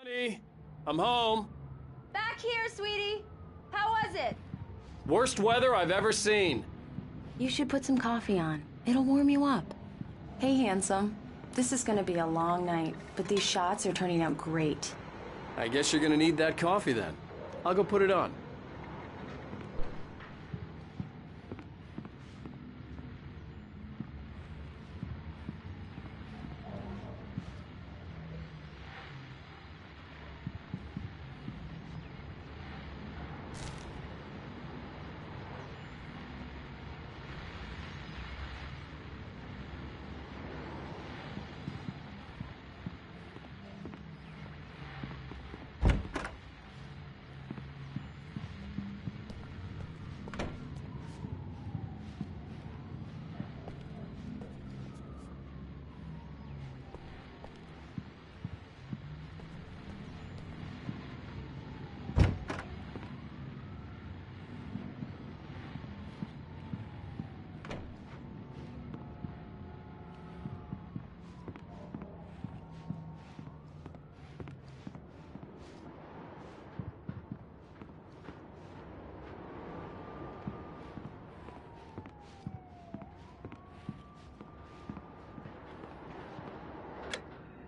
Honey, I'm home. Back here, sweetie. How was it? Worst weather I've ever seen. You should put some coffee on. It'll warm you up. Hey, handsome. This is gonna be a long night, but these shots are turning out great. I guess you're gonna need that coffee then. I'll go put it on.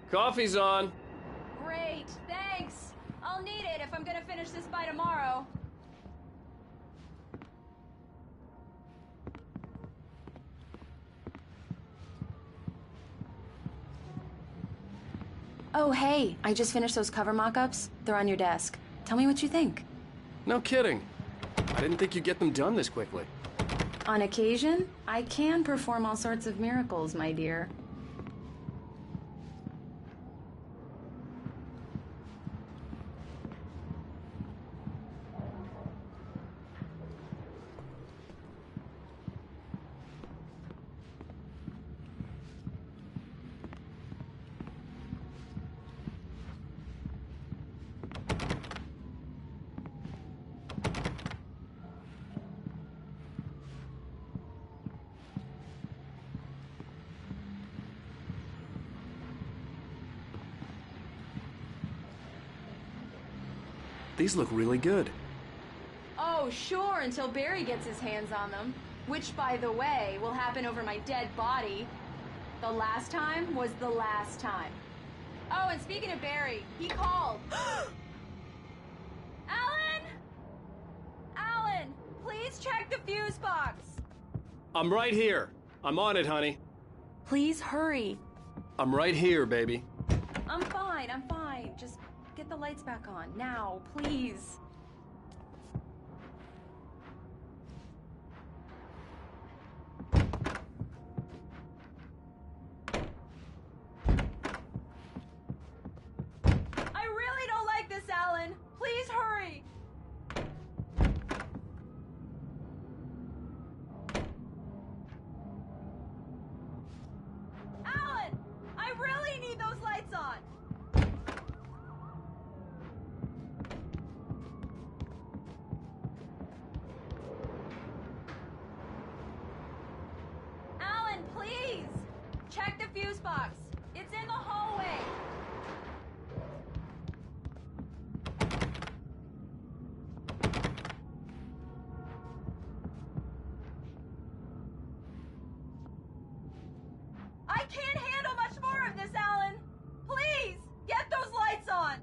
Coffee's on. Great, thanks. I'll need it if I'm gonna finish this by tomorrow. Oh, hey, I just finished those cover mock-ups. They're on your desk. Tell me what you think. No kidding. I didn't think you'd get them done this quickly. On occasion, I can perform all sorts of miracles, my dear. These look really good. Oh, sure, until Barry gets his hands on them. Which, by the way, will happen over my dead body. The last time was the last time. Oh, and speaking of Barry, he called. Alan! Alan, please check the fuse box. I'm right here. I'm on it, honey. Please hurry. I'm right here, baby. I'm fine, I'm fine. Just get the lights back on, now, please. I really don't like this, Alan. Please hurry. Alan, I really need those lights on. Alan, please! Check the fuse box. It's in the hallway. I can't handle much more of this, Alan. Please, get those lights on.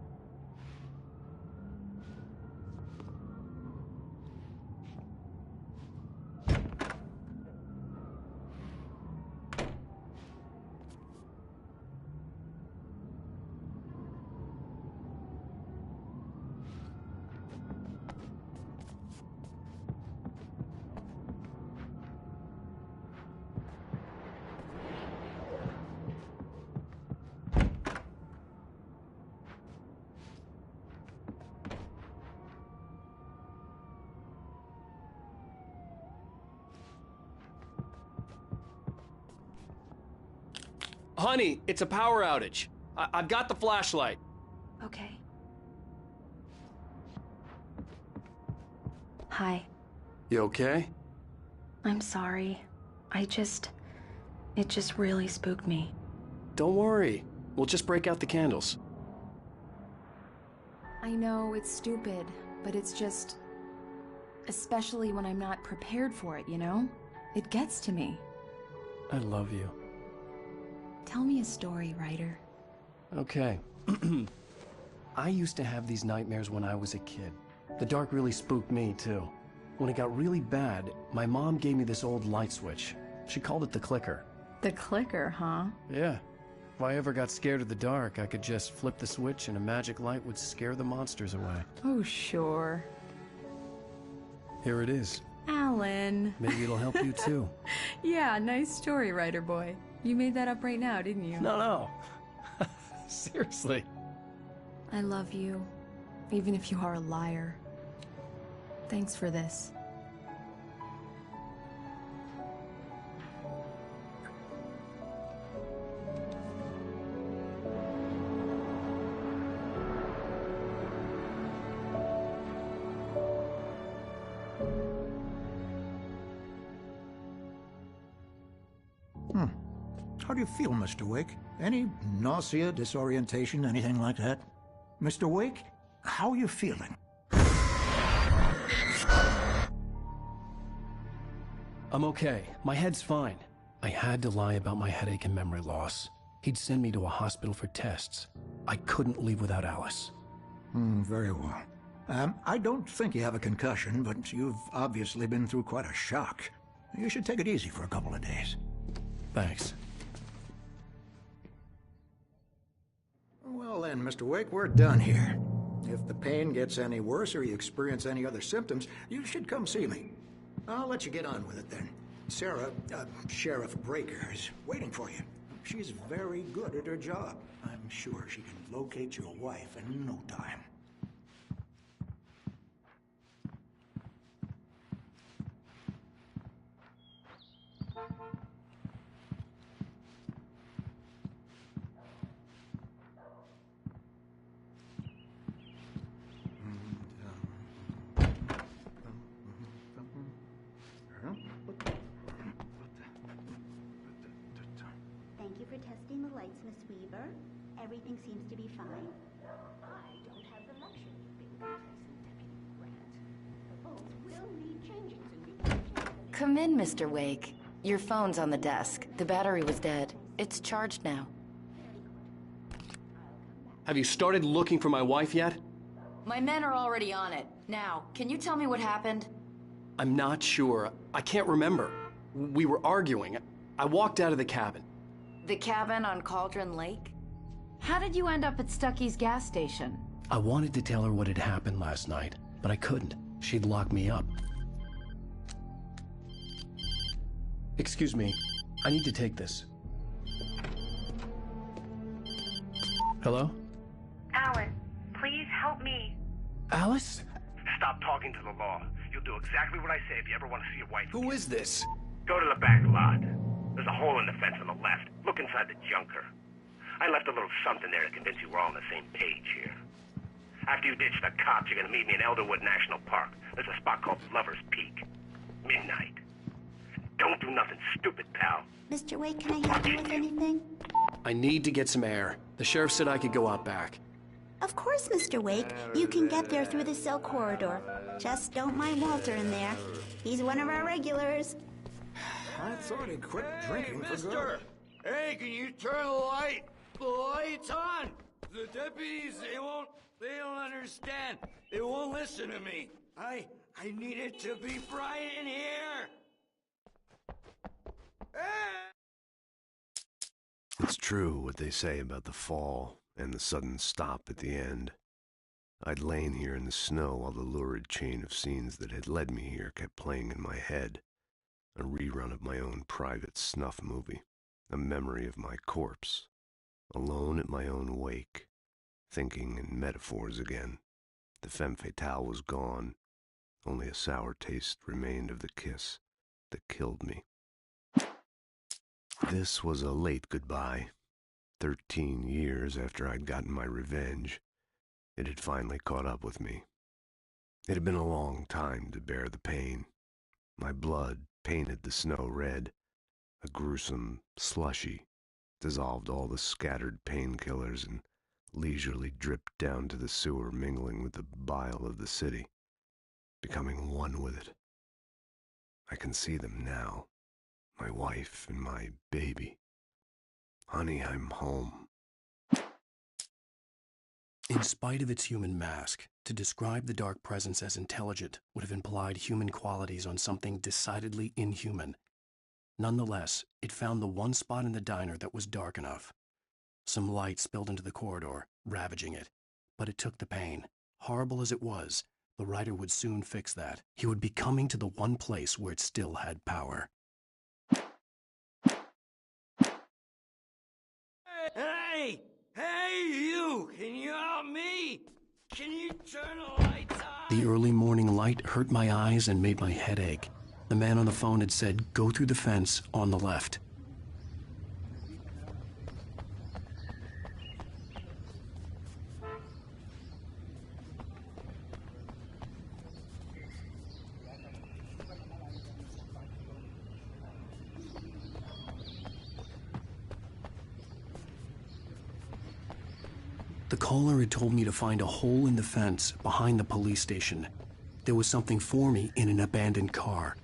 Honey, it's a power outage. I've got the flashlight. Okay. Hi. You okay? I'm sorry. It just really spooked me. Don't worry. We'll just break out the candles. I know it's stupid, but it's just... especially when I'm not prepared for it, you know? It gets to me. I love you. Tell me a story, Ryder. Okay. I used to have these nightmares when I was a kid. The dark really spooked me, too. When it got really bad, my mom gave me this old light switch. She called it the clicker. The clicker, huh? Yeah. If I ever got scared of the dark, I could just flip the switch and a magic light would scare the monsters away. Oh, sure. Here it is. Alan. Maybe it'll help you, too. Yeah, nice story, Ryder boy. You made that up right now, didn't you? No. Seriously. I love you, even if you are a liar. Thanks for this. How do you feel, Mr. Wake? Any nausea, disorientation, anything like that? Mr. Wake, how are you feeling? I'm okay. My head's fine. I had to lie about my headache and memory loss. He'd send me to a hospital for tests. I couldn't leave without Alice. Very well. I don't think you have a concussion, but you've obviously been through quite a shock. You should take it easy for a couple of days. Thanks. Well then, Mr. Wake, we're done here. If the pain gets any worse or you experience any other symptoms, you should come see me. I'll let you get on with it then. Sarah, Sheriff Breaker, is waiting for you. She's very good at her job. I'm sure she can locate your wife in no time. Thank you for testing the lights, Miss Weaver. Everything seems to be fine. I don't have the luxury of being complacent, Deputy Grant. The phones will need changing to new... Come in, Mr. Wake. Your phone's on the desk. The battery was dead. It's charged now. Have you started looking for my wife yet? My men are already on it. Now, can you tell me what happened? I'm not sure. I can't remember. We were arguing. I walked out of the cabin. The cabin on Cauldron Lake? How did you end up at Stucky's gas station? I wanted to tell her what had happened last night, but I couldn't. She'd lock me up. Excuse me. I need to take this. Hello? Alan, please help me. Alice? Stop talking to the law. You'll do exactly what I say if you ever want to see your wife. Who is this? Go to the back lot. There's a hole in the fence on the left. Look inside the junker. I left a little something there to convince you we're all on the same page here. After you ditch the cops, you're gonna meet me in Elderwood National Park. There's a spot called Lover's Peak. Midnight. Don't do nothing stupid, pal. Mr. Wake, can I help you with anything? I need to get some air. The sheriff said I could go out back. Of course, Mr. Wake. You can get there through the cell corridor. Just don't mind Walter in there. He's one of our regulars. I thought he quit drinking for good. Mister! Hey, can you turn the lights on? The deputies, they don't understand. They won't listen to me. I need it to be bright in here. It's true what they say about the fall and the sudden stop at the end. I'd lain here in the snow while the lurid chain of scenes that had led me here kept playing in my head. A rerun of my own private snuff movie. A memory of my corpse. Alone at my own wake. Thinking in metaphors again. The femme fatale was gone. Only a sour taste remained of the kiss that killed me. This was a late goodbye. 13 years after I'd gotten my revenge, it had finally caught up with me. It had been a long time to bear the pain. My blood painted the snow red. A gruesome slushy dissolved all the scattered painkillers and leisurely dripped down to the sewer, mingling with the bile of the city, becoming one with it. I can see them now, my wife and my baby. Honey, I'm home. In spite of its human mask, to describe the dark presence as intelligent would have implied human qualities on something decidedly inhuman. Nonetheless, it found the one spot in the diner that was dark enough. Some light spilled into the corridor, ravaging it. But it took the pain. Horrible as it was, the writer would soon fix that. He would be coming to the one place where it still had power. Hey! Hey, you! Can you help me? Can you turn the lights on? The early morning light hurt my eyes and made my head ache. The man on the phone had said, "Go through the fence on the left." The caller had told me to find a hole in the fence behind the police station. There was something for me in an abandoned car.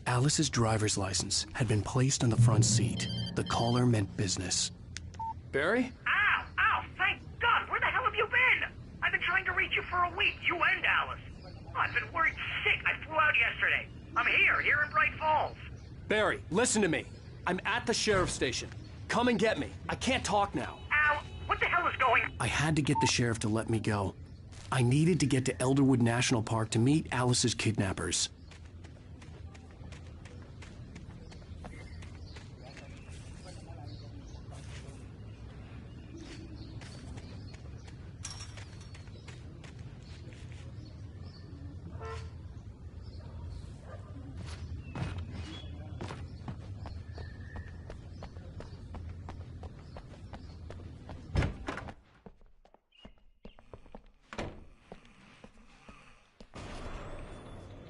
Alice's driver's license had been placed on the front seat. The caller meant business. Barry? Ow! Ow! Thank God! Where the hell have you been? I've been trying to reach you for a week, you and Alice. Oh, I've been worried sick. I flew out yesterday. I'm here in Bright Falls. Barry, listen to me. I'm at the sheriff's station. Come and get me. I can't talk now. Ow! What the hell is going on? I had to get the sheriff to let me go. I needed to get to Elderwood National Park to meet Alice's kidnappers.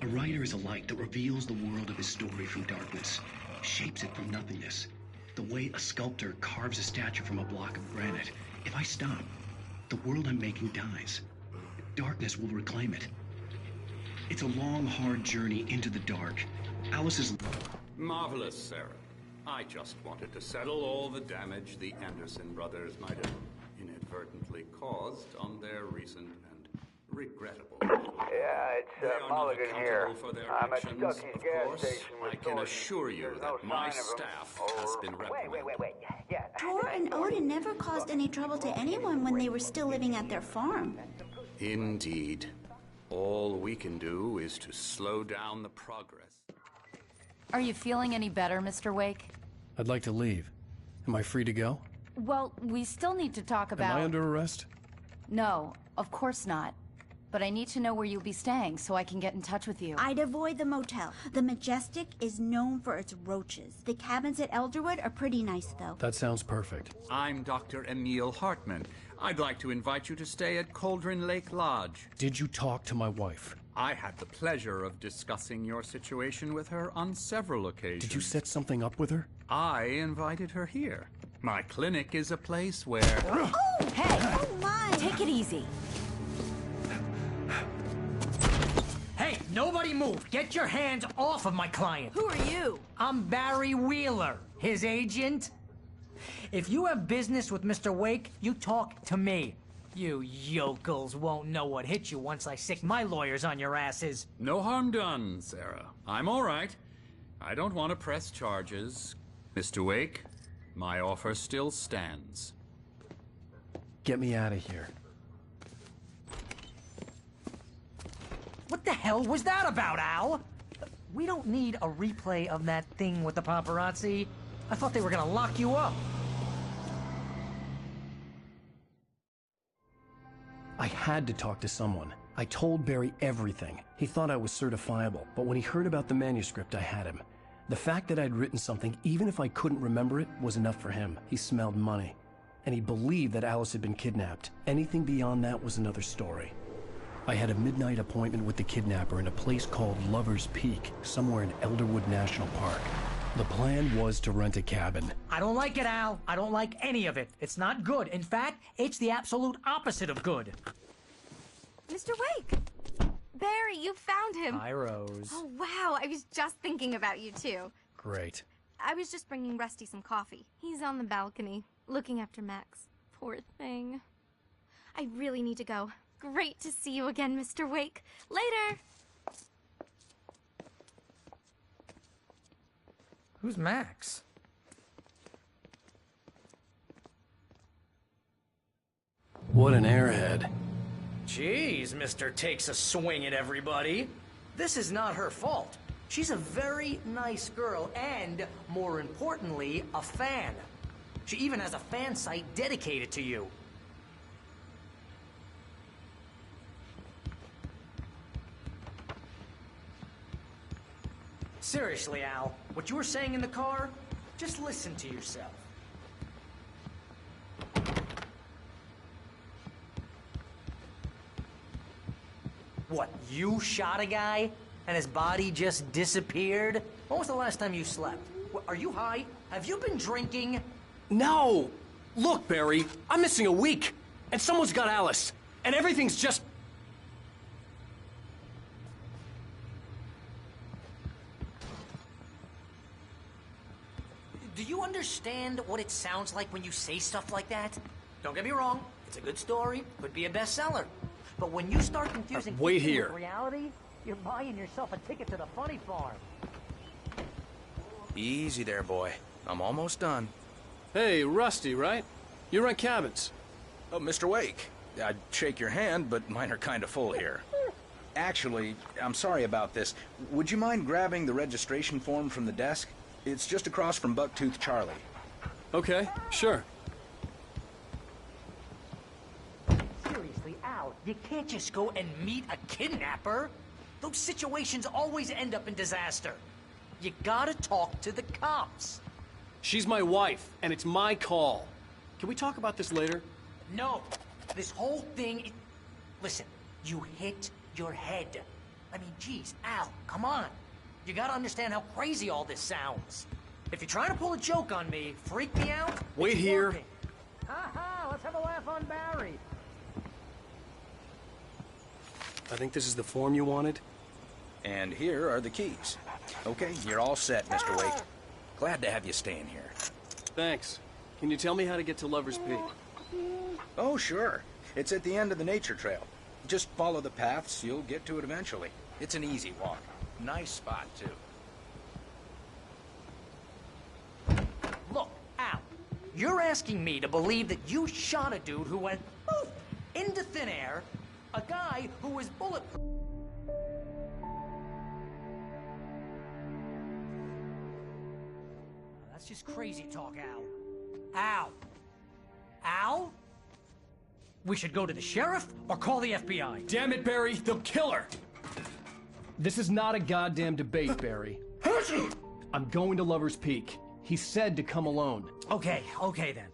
A writer is a light that reveals the world of his story from darkness, shapes it from nothingness. The way a sculptor carves a statue from a block of granite. If I stop, the world I'm making dies. Darkness will reclaim it. It's a long, hard journey into the dark. Alice's... Marvelous, Sarah. I just wanted to settle all the damage the Anderson brothers might have inadvertently caused on their recent and regrettable... Yeah, it's Mulligan here. I'm at Stucky's gas station with I can assure you that my staff has been reprimanded. Wait. Yeah. Tor and Odin never caused any trouble to anyone when they were still living at their farm. Indeed. All we can do is to slow down the progress. Are you feeling any better, Mr. Wake? I'd like to leave. Am I free to go? Well, we still need to talk about... Am I under arrest? No, of course not. But I need to know where you'll be staying so I can get in touch with you. I'd avoid the motel. The Majestic is known for its roaches. The cabins at Elderwood are pretty nice, though. That sounds perfect. I'm Dr. Emil Hartman. I'd like to invite you to stay at Cauldron Lake Lodge. Did you talk to my wife? I had the pleasure of discussing your situation with her on several occasions. Did you set something up with her? I invited her here. My clinic is a place where... Oh, hey! Oh, my! Take it easy. Hey, nobody move! Get your hands off of my client! Who are you? I'm Barry Wheeler, his agent. If you have business with Mr. Wake, you talk to me. You yokels won't know what hit you once I sick my lawyers on your asses. No harm done, Sarah. I'm all right. I don't want to press charges. Mr. Wake, my offer still stands. Get me out of here. What the hell was that about, Al? We don't need a replay of that thing with the paparazzi. I thought they were gonna lock you up. I had to talk to someone. I told Barry everything. He thought I was certifiable, but when he heard about the manuscript, I had him. The fact that I'd written something, even if I couldn't remember it, was enough for him. He smelled money. And he believed that Alice had been kidnapped. Anything beyond that was another story. I had a midnight appointment with the kidnapper in a place called Lover's Peak, somewhere in Elderwood National Park. The plan was to rent a cabin. I don't like it, Al. I don't like any of it. It's not good. In fact, it's the absolute opposite of good. Mr. Wake! Barry, you found him! Hi, Rose. Oh, wow. I was just thinking about you, too. Great. I was just bringing Rusty some coffee. He's on the balcony, looking after Max. Poor thing. I really need to go. Great to see you again, Mr. Wake. Later! Who's Max? What an airhead. Jeez, Mr. Takes a swing at everybody. This is not her fault. She's a very nice girl and, more importantly, a fan. She even has a fan site dedicated to you. Seriously, Al, what you were saying in the car, just listen to yourself. What, you shot a guy and his body just disappeared? When was the last time you slept? What, are you high? Have you been drinking? No! Look, Barry, I'm missing a week, and someone's got Alice, and everything's just... Do you understand what it sounds like when you say stuff like that? Don't get me wrong, it's a good story, could be a bestseller. But when you start confusing wait fiction here. with reality, you're buying yourself a ticket to the funny farm. Easy there, boy. I'm almost done. Hey, Rusty, right? You rent cabins. Oh, Mr. Wake. I'd shake your hand, but mine are kind of full here. Actually, I'm sorry about this. Would you mind grabbing the registration form from the desk? It's just across from Bucktooth Charlie. Okay, sure. Seriously, Al, you can't just go and meet a kidnapper. Those situations always end up in disaster. You gotta talk to the cops. She's my wife, and it's my call. Can we talk about this later? No, this whole thing... Listen, you hit your head. I mean, geez, Al, come on. You gotta understand how crazy all this sounds. If you're trying to pull a joke on me, freak me out... Wait here. Working. Ha-ha, let's have a laugh on Barry. I think this is the form you wanted. And here are the keys. Okay, you're all set, Mr. Wake. Glad to have you staying here. Thanks. Can you tell me how to get to Lover's Peak? Oh, sure. It's at the end of the nature trail. Just follow the paths, you'll get to it eventually. It's an easy walk. Nice spot, too. Look, Al, you're asking me to believe that you shot a dude who went poof into thin air, a guy who was bulletproof. That's just crazy talk, Al. Al? Al? We should go to the sheriff or call the FBI. Damn it, Barry, they'll kill her! This is not a goddamn debate, Barry. I'm going to Lover's Peak. He said to come alone. Okay then.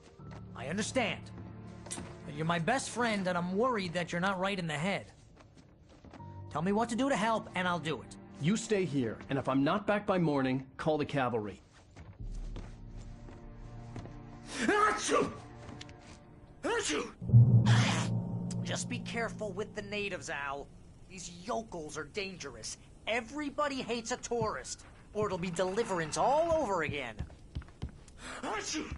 I understand. You're my best friend, and I'm worried that you're not right in the head. Tell me what to do to help, and I'll do it. You stay here, and if I'm not back by morning, call the cavalry. Achoo! Achoo! Just be careful with the natives, Al. These yokels are dangerous. Everybody hates a tourist, or it'll be Deliverance all over again. Achoo!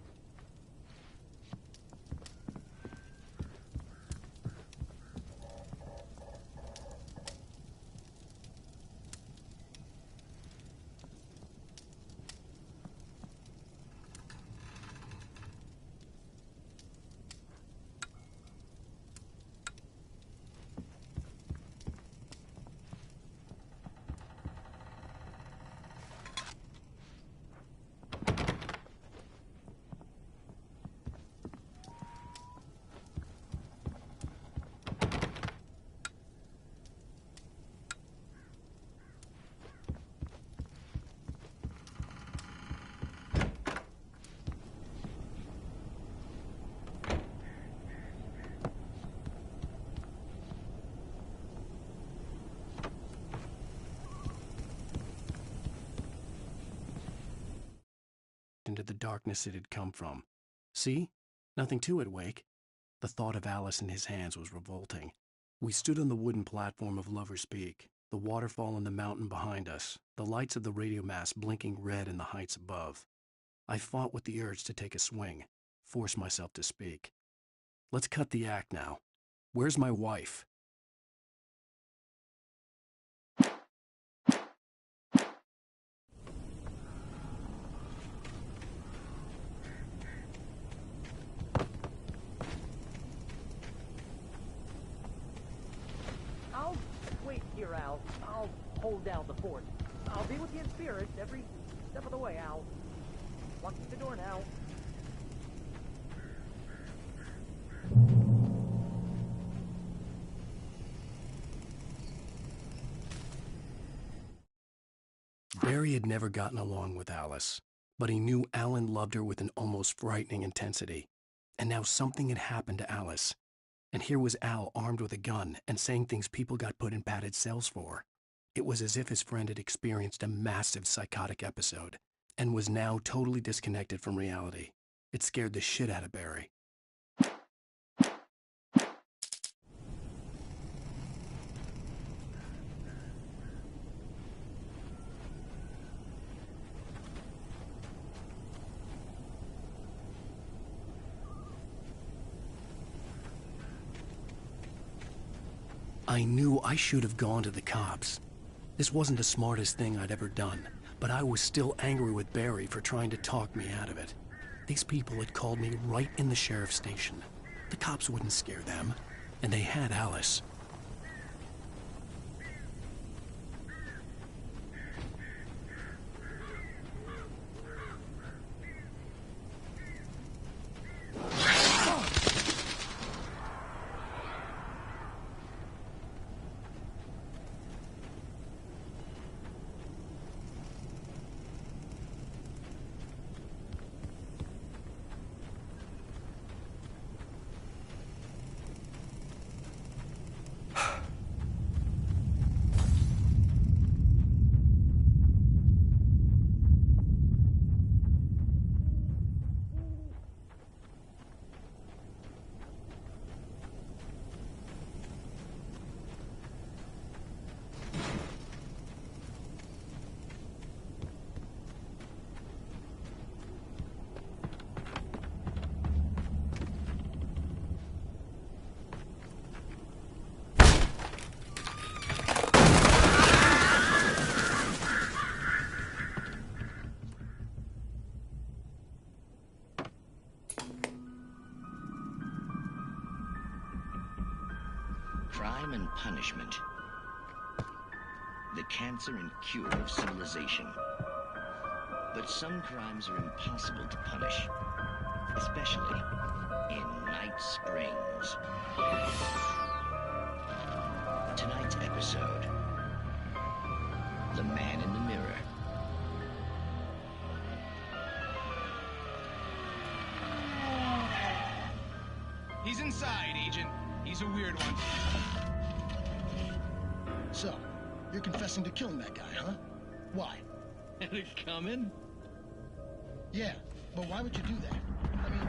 Into the darkness it had come from. See? Nothing to it, Wake. The thought of Alice in his hands was revolting. We stood on the wooden platform of Lover's Peak, the waterfall on the mountain behind us, the lights of the radio mast blinking red in the heights above. I fought with the urge to take a swing, force myself to speak. Let's cut the act now. Where's my wife? I'll wait here, Al. I'll hold down the fort. I'll be with you in spirit every step of the way, Al. Locking the door now. Barry had never gotten along with Alice, but he knew Alan loved her with an almost frightening intensity. And now something had happened to Alice. And here was Al armed with a gun and saying things people got put in padded cells for. It was as if his friend had experienced a massive psychotic episode and was now totally disconnected from reality. It scared the shit out of Barry. I knew I should have gone to the cops. This wasn't the smartest thing I'd ever done, but I was still angry with Barry for trying to talk me out of it. These people had called me right in the sheriff's station. The cops wouldn't scare them, and they had Alice. Crime and punishment. The cancer and cure of civilization. But some crimes are impossible to punish, especially in Night Springs. Tonight's episode, The Man in the Mirror. He's inside, Agent. He's a weird one. So, you're confessing to killing that guy, huh? Why? And it's coming? Yeah, but why would you do that? I mean...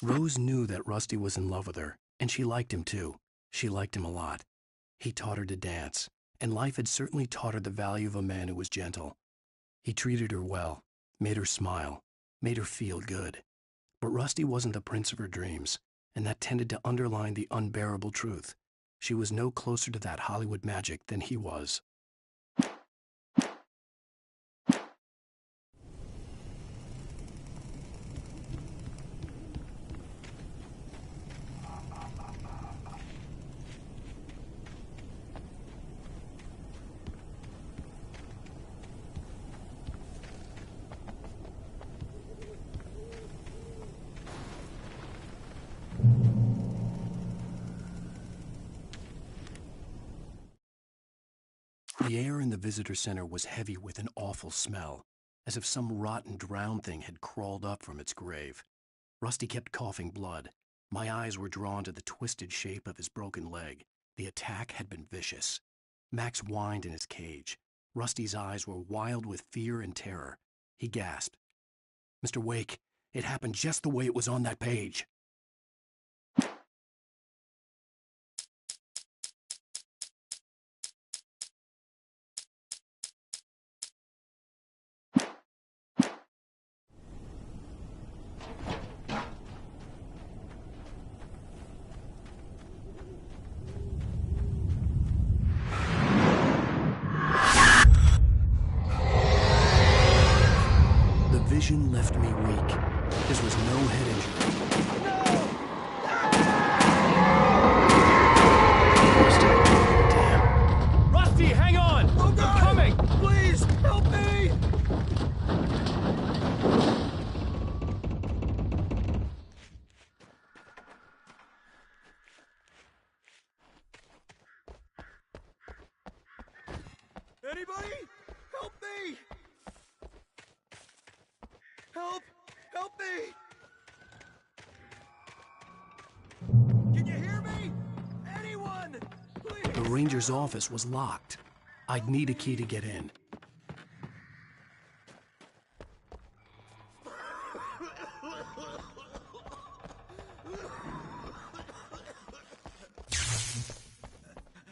Rose knew that Rusty was in love with her, and she liked him too. She liked him a lot. He taught her to dance, and life had certainly taught her the value of a man who was gentle. He treated her well, made her smile, made her feel good. But Rusty wasn't the prince of her dreams, and that tended to underline the unbearable truth. She was no closer to that Hollywood magic than he was. The air in the visitor center was heavy with an awful smell, as if some rotten drowned thing had crawled up from its grave. Rusty kept coughing blood. My eyes were drawn to the twisted shape of his broken leg. The attack had been vicious. Max whined in his cage. Rusty's eyes were wild with fear and terror. He gasped. "Mr. Wake, it happened just the way it was on that page." The vision left me weak. This was no head injury. Damn. Rusty, hang on! Oh, God! I'm coming! Please, help me! Anybody? Help me! Help! Help me! Can you hear me? Anyone? Please! The ranger's office was locked. I'd need a key to get in.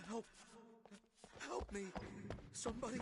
Help! Help me! Somebody!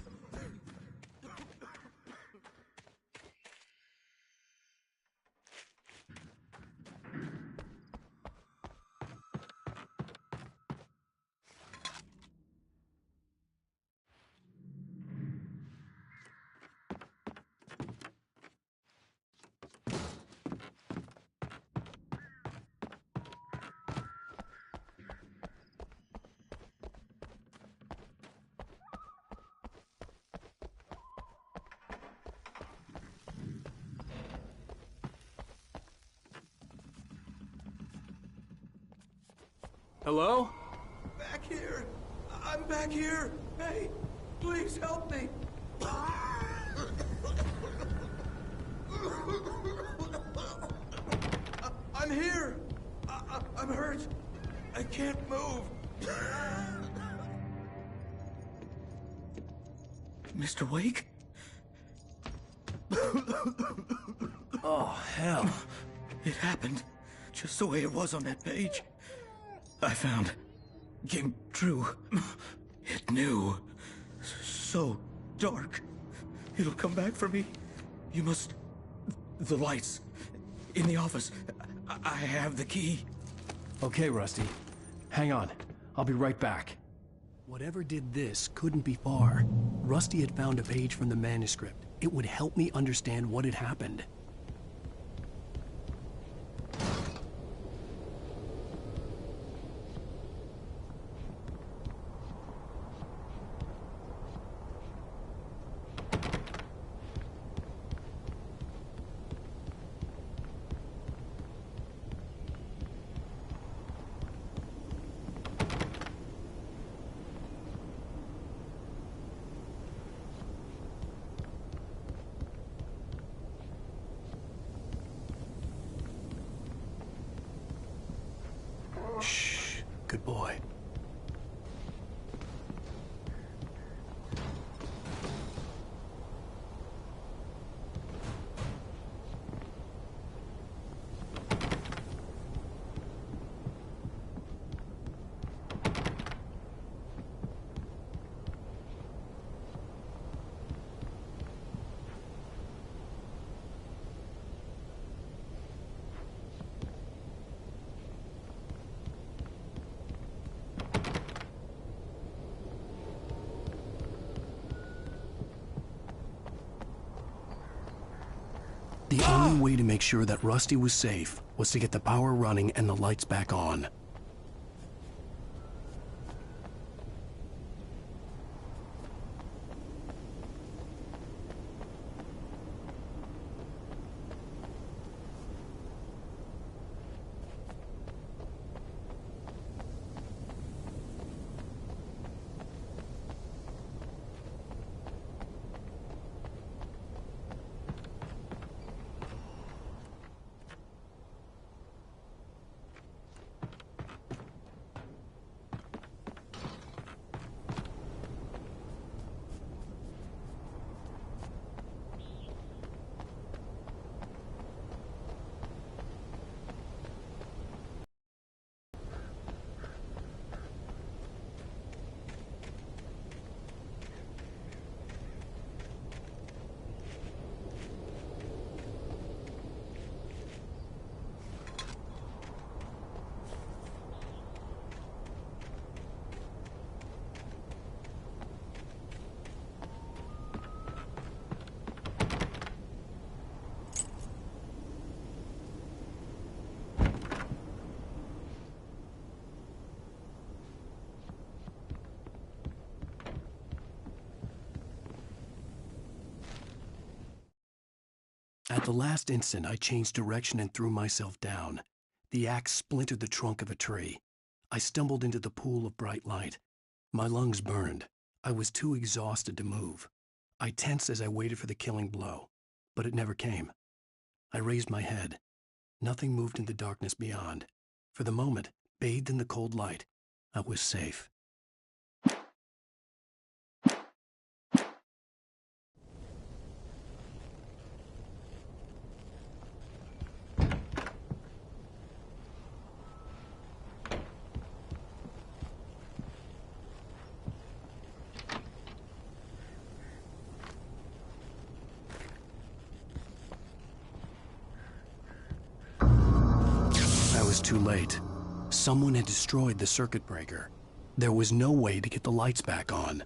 Hello? Back here! I'm back here! Hey, please help me! I'm here! I'm hurt! I can't move! Mr. Wake? Oh, hell. It happened just the way it was on that page. I found. Came true. It knew. So dark. It'll come back for me. You must... The lights. In the office. I have the key. Okay, Rusty. Hang on. I'll be right back. Whatever did this couldn't be far. Rusty had found a page from the manuscript. It would help me understand what had happened. Shh. Good boy. The only way to make sure that Rusty was safe was to get the power running and the lights back on. At the last instant, I changed direction and threw myself down. The axe splintered the trunk of a tree. I stumbled into the pool of bright light. My lungs burned. I was too exhausted to move. I tensed as I waited for the killing blow, but it never came. I raised my head. Nothing moved in the darkness beyond. For the moment, bathed in the cold light, I was safe. Too late. Someone had destroyed the circuit breaker. There was no way to get the lights back on.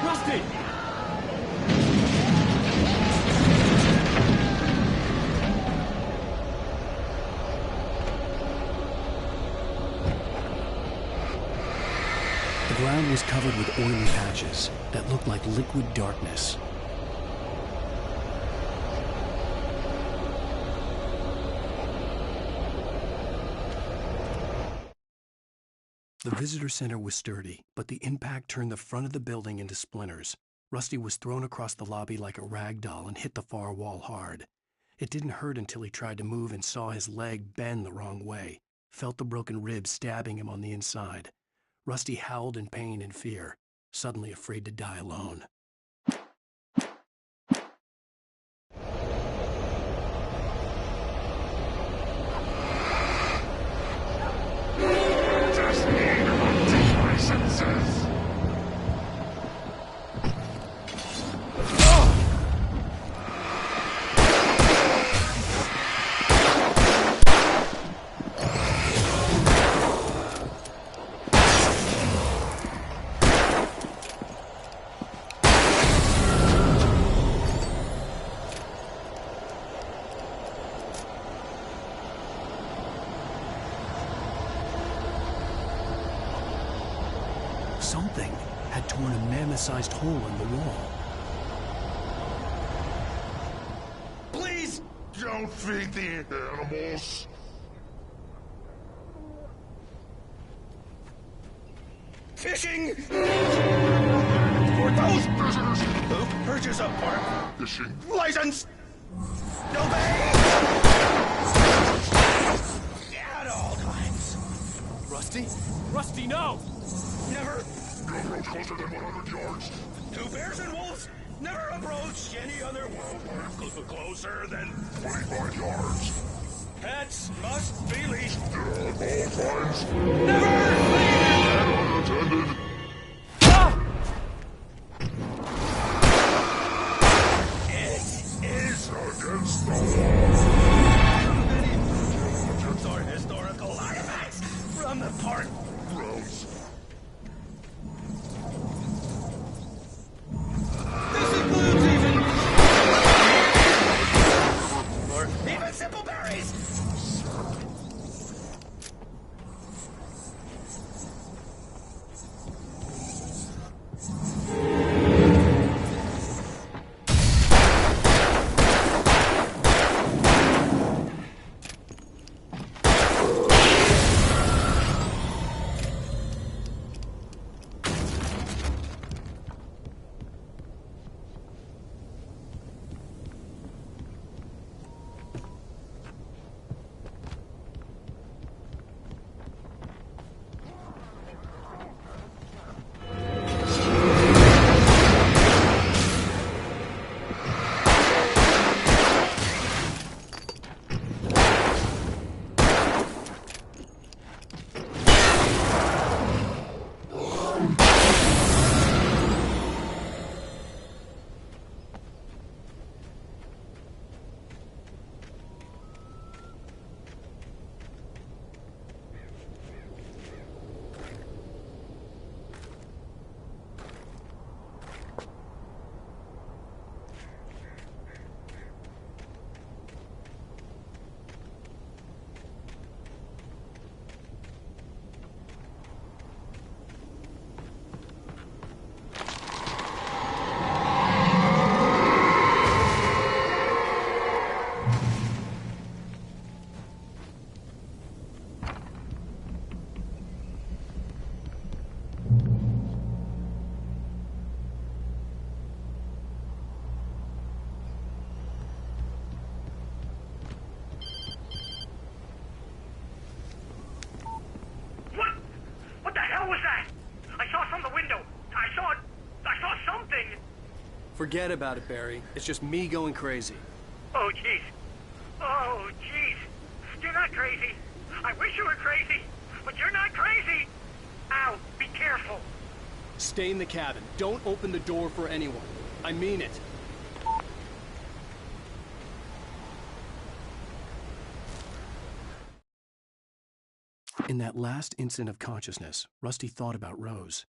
Rusty! The ground was covered with oily patches that looked like liquid darkness. The visitor center was sturdy, but the impact turned the front of the building into splinters. Rusty was thrown across the lobby like a rag doll and hit the far wall hard. It didn't hurt until he tried to move and saw his leg bend the wrong way, felt the broken ribs stabbing him on the inside. Rusty howled in pain and fear, suddenly afraid to die alone. Something had torn a mammoth-sized hole in the wall. Please! Don't feed the animals. Fishing! For those visitors who purchase a park fishing license! At all times. Rusty? Rusty, no! Never. You approach closer than 100 yards. Two bears and wolves never approach any other closer than 25 yards. Pets must be leashed. At all times. Never! And unattended. It is against the law. These are historical artifacts from the park. Grounds. This includes even simple berries. Forget about it, Barry. It's just me going crazy. Oh, jeez. Oh, jeez. You're not crazy. I wish you were crazy, but you're not crazy. Ow, be careful. Stay in the cabin. Don't open the door for anyone. I mean it. In that last instant of consciousness, Rusty thought about Rose.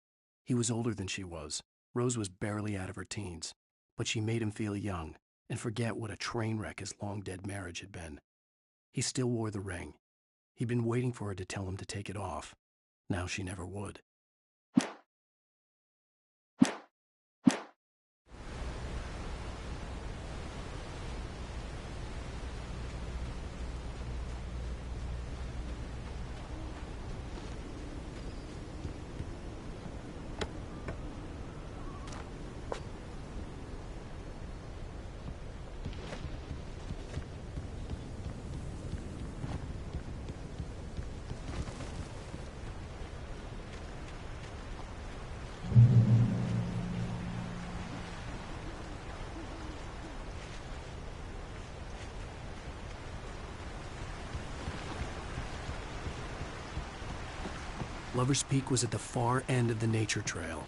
He was older than she was. Rose was barely out of her teens, but she made him feel young and forget what a train wreck his long-dead marriage had been. He still wore the ring. He'd been waiting for her to tell him to take it off. Now she never would. Lover's Peak was at the far end of the nature trail.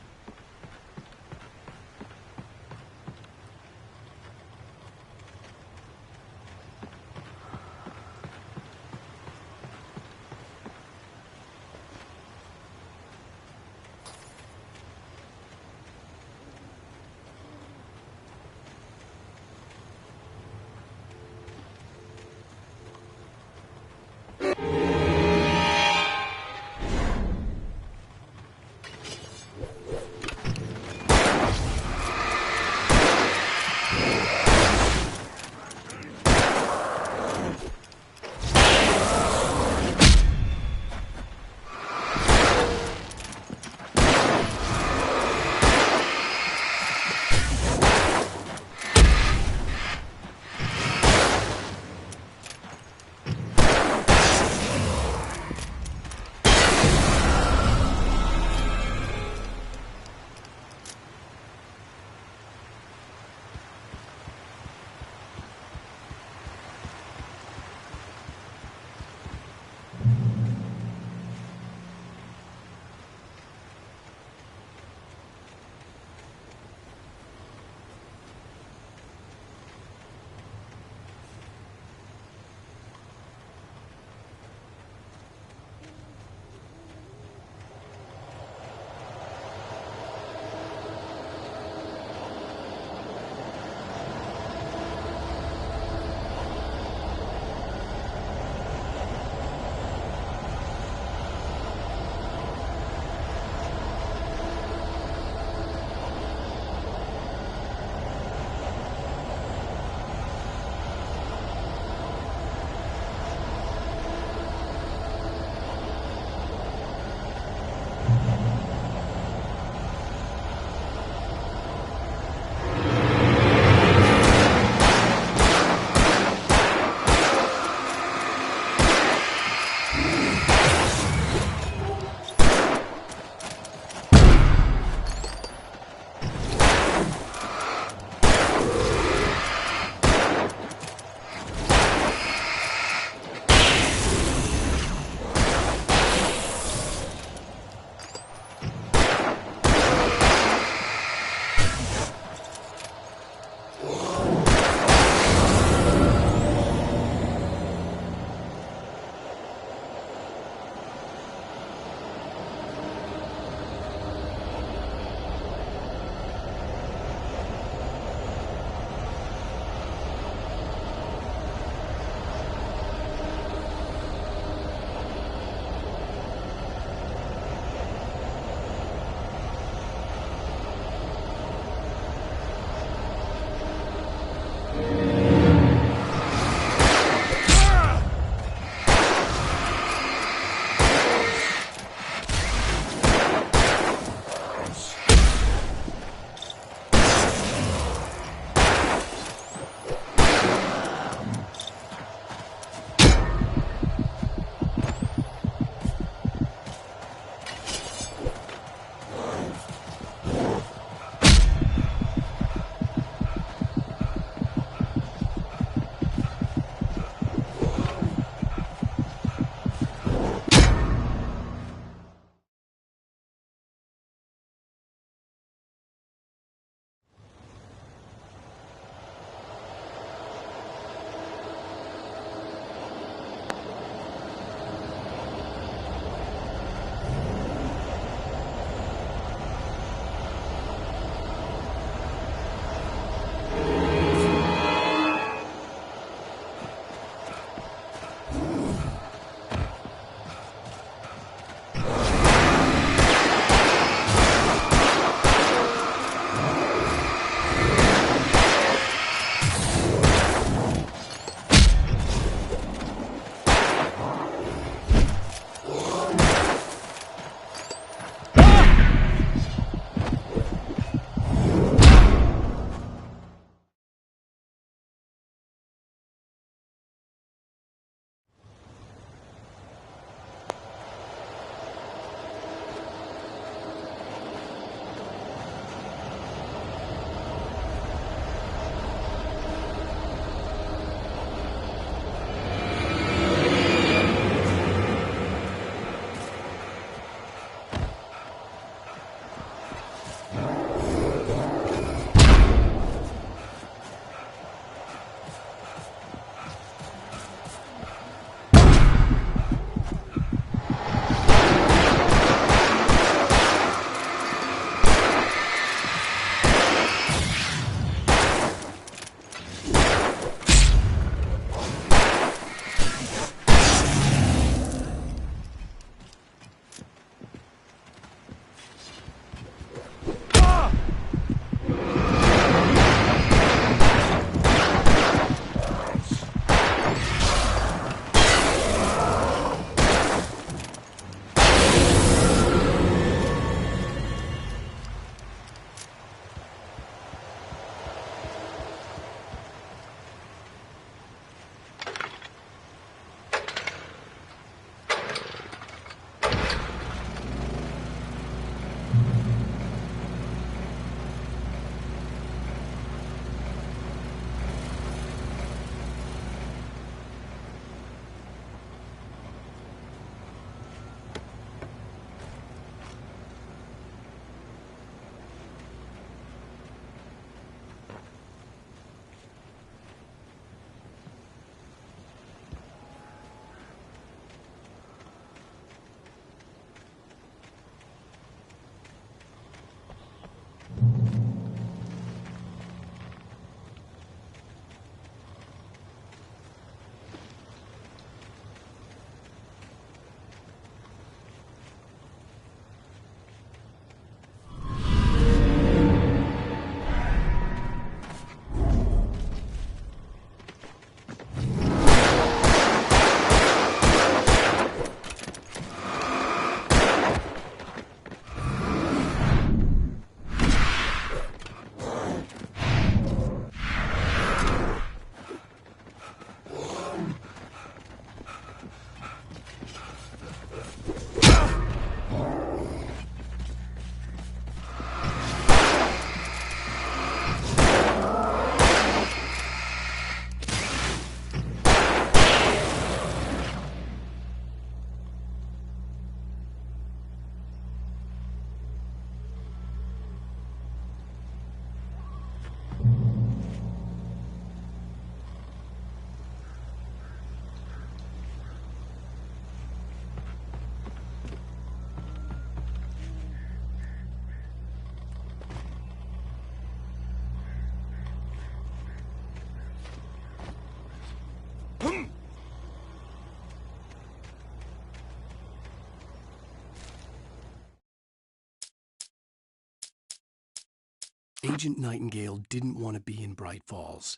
Agent Nightingale didn't want to be in Bright Falls.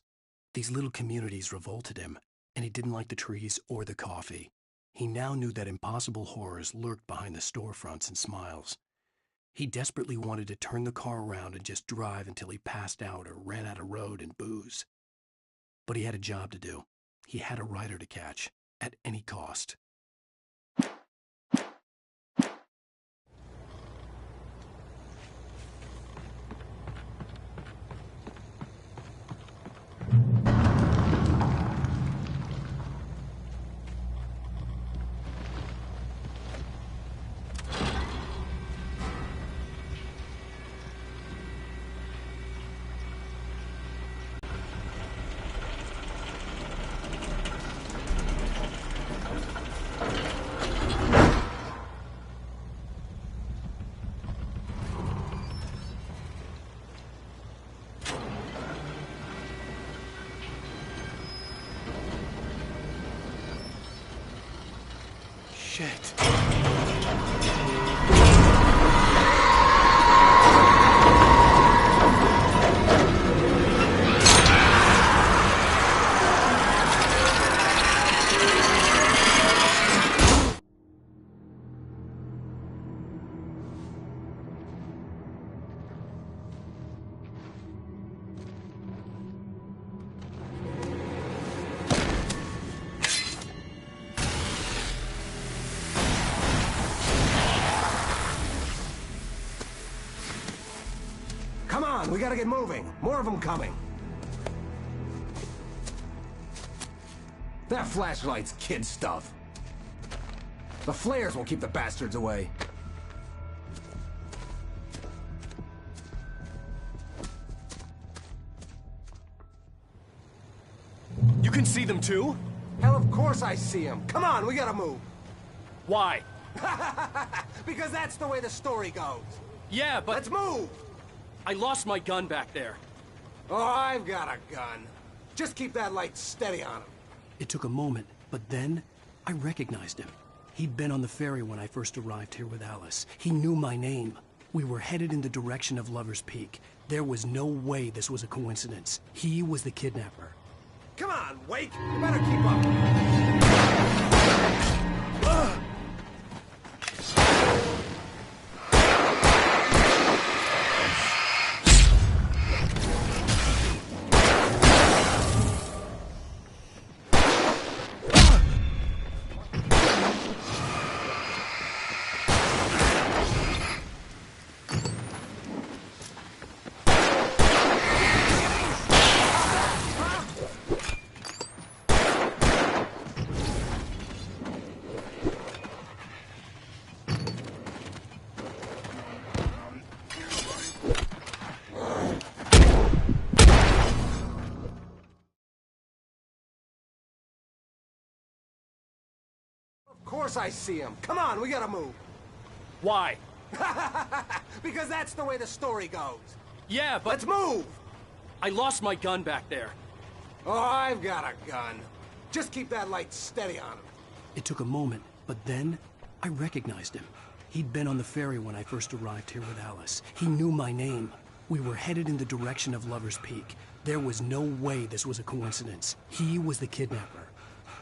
These little communities revolted him, and he didn't like the trees or the coffee. He now knew that impossible horrors lurked behind the storefronts and smiles. He desperately wanted to turn the car around and just drive until he passed out or ran out of road and booze. But he had a job to do. He had a rider to catch, at any cost. Shit. Come on, we gotta get moving. More of them coming. That flashlight's kid stuff. The flares will keep the bastards away. You can see them too? Hell, of course I see them. Come on, we gotta move. Why? Because that's the way the story goes. Yeah, but... Let's move! I lost my gun back there. Oh, I've got a gun. Just keep that light steady on him. It took a moment, but then I recognized him. He'd been on the ferry when I first arrived here with Alice. He knew my name. We were headed in the direction of Lover's Peak. There was no way this was a coincidence. He was the kidnapper. Come on, Wake! You better keep up. Of course I see him. Come on, we gotta move. Why? Because that's the way the story goes. Yeah, but... Let's move! I lost my gun back there. Oh, I've got a gun. Just keep that light steady on him. It took a moment, but then I recognized him. He'd been on the ferry when I first arrived here with Alice. He knew my name. We were headed in the direction of Lover's Peak. There was no way this was a coincidence. He was the kidnapper.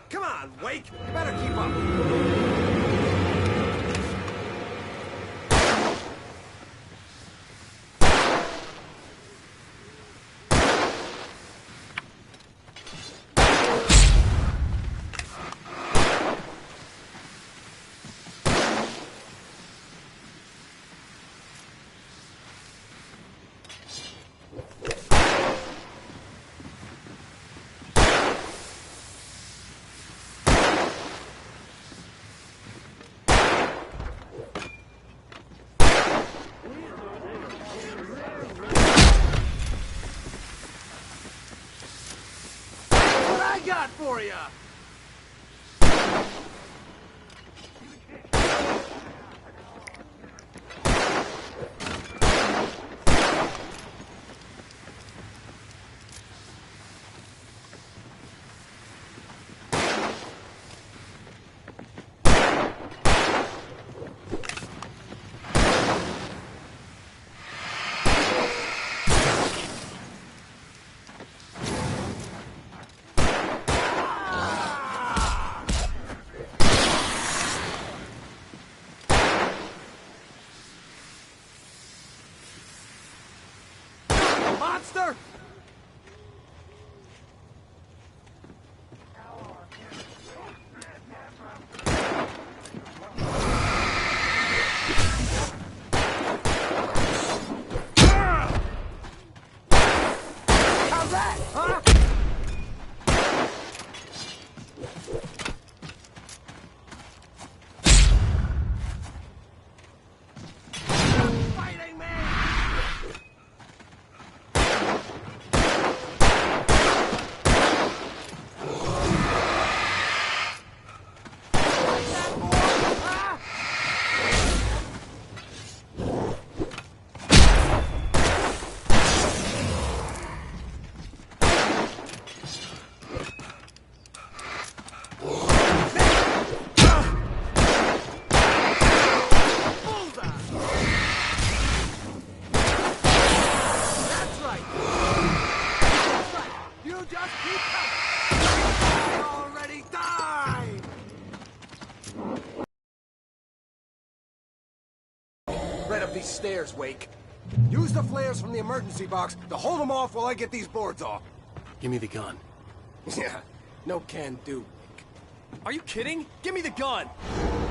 Come on, Wake! You better keep up. Got for you. these stairs, Wake. Use the flares from the emergency box to hold them off while I get these boards off. Give me the gun. Yeah, no can do, Wake. Are you kidding? Give me the gun!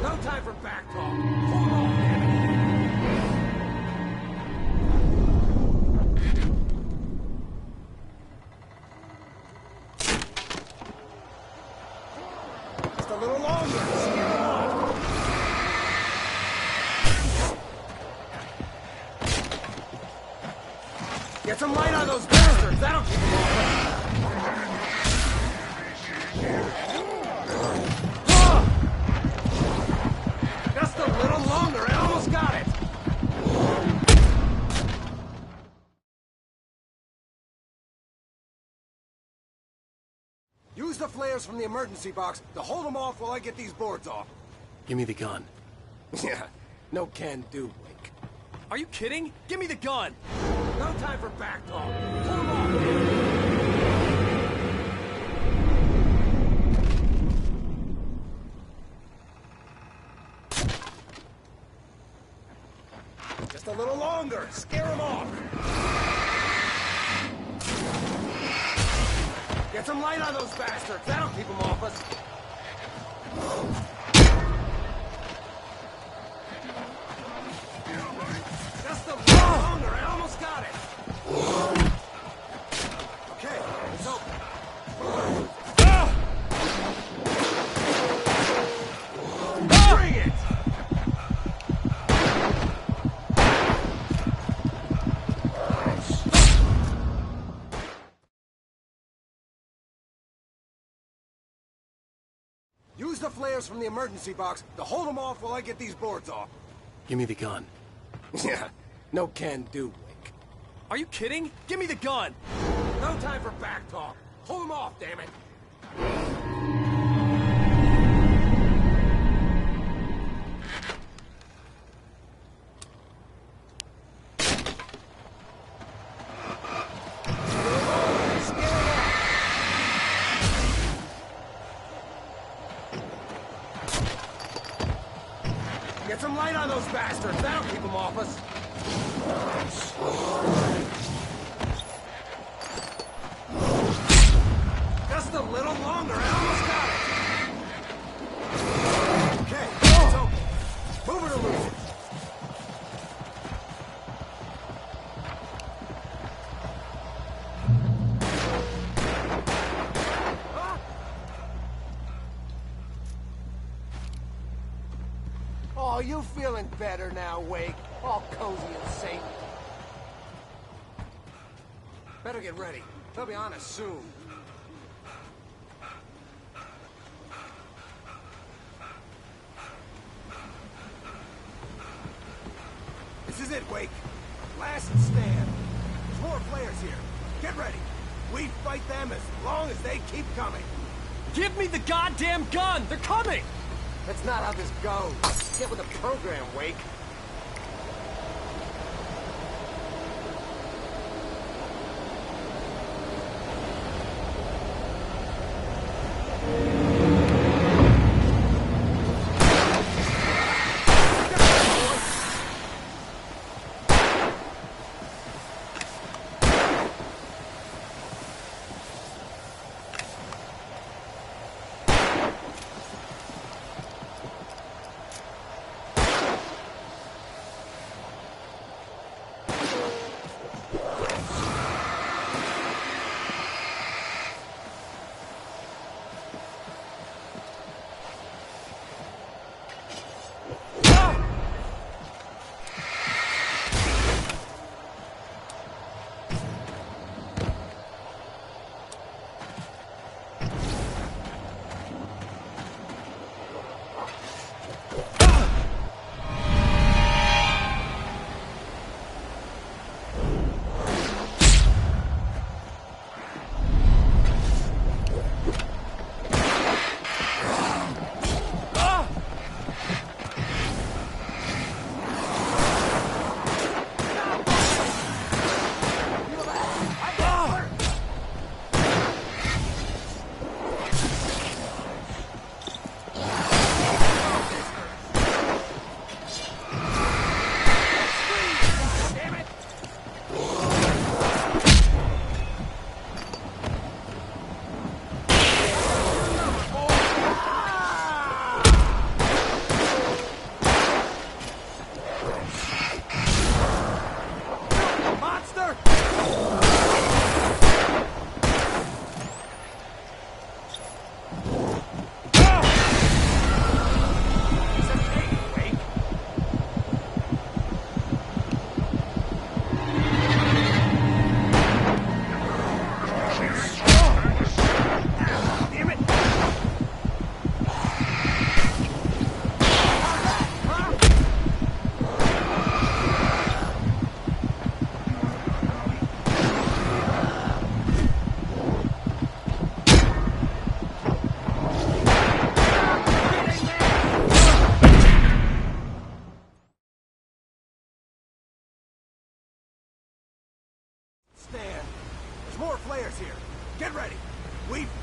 No time for back talk. Hold them off, damn it! Just a little longer. Scare them off. Get some light on those bastards. That'll keep them off. Just a little longer. I almost got it. Use the flares from the emergency box to hold them off while I get these boards off. Give me the gun. Yeah, no can do, Wake. Are you kidding? Give me the gun! No time for back talk. Hold them off. Just a little longer. Scare them off. Get some light on those bastards. That'll keep them off us. Just a little longer. I almost got it. Okay, it's open. Bring it! Use the flares from the emergency box to hold them off while I get these boards off. Give me the gun. Yeah, no can do, Wake. Are you kidding? Give me the gun! No time for back talk. Hold them off, damn it. Get some light on those bastards. That'll keep them off us. Just a little longer. I almost got it. Okay, it's open. Move it or lose it. Oh, you feeling better now, Wake? All cozy and safe. Better get ready. They'll be on us soon. This is it, Wake. Last stand. There's more players here. Get ready. We fight them as long as they keep coming. Give me the goddamn gun! They're coming! That's not how this goes. Get with the program, Wake.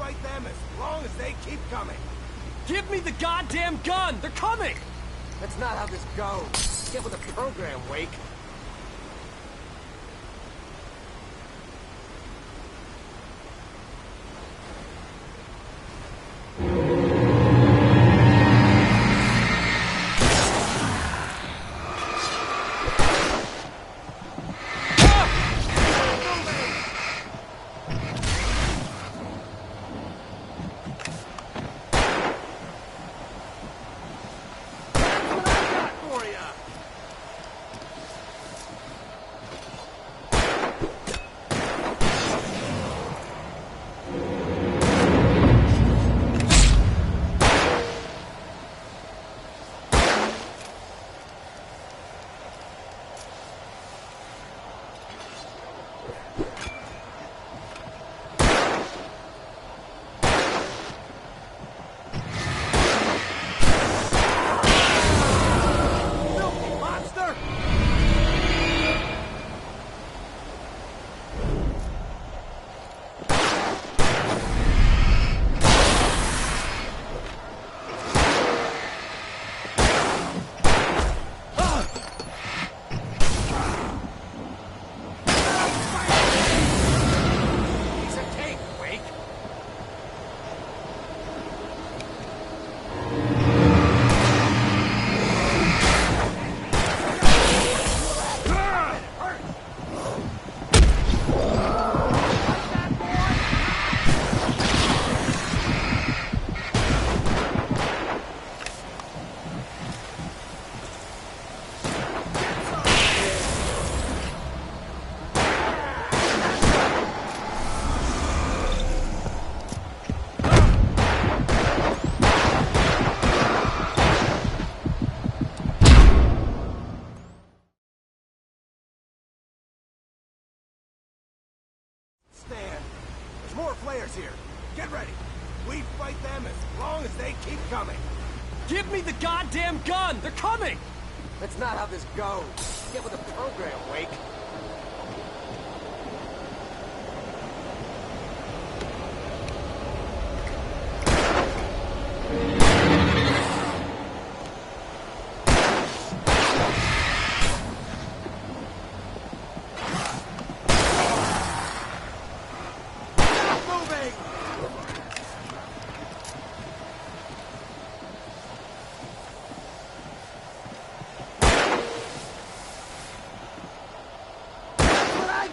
fight them as long as they keep coming. Give me the goddamn gun! They're coming! That's not how this goes. Get with the program, Wake. More players here. Get ready. We fight them as long as they keep coming. Give me the goddamn gun! They're coming! That's not how this goes. Get with the program, Wake.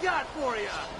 Got for you!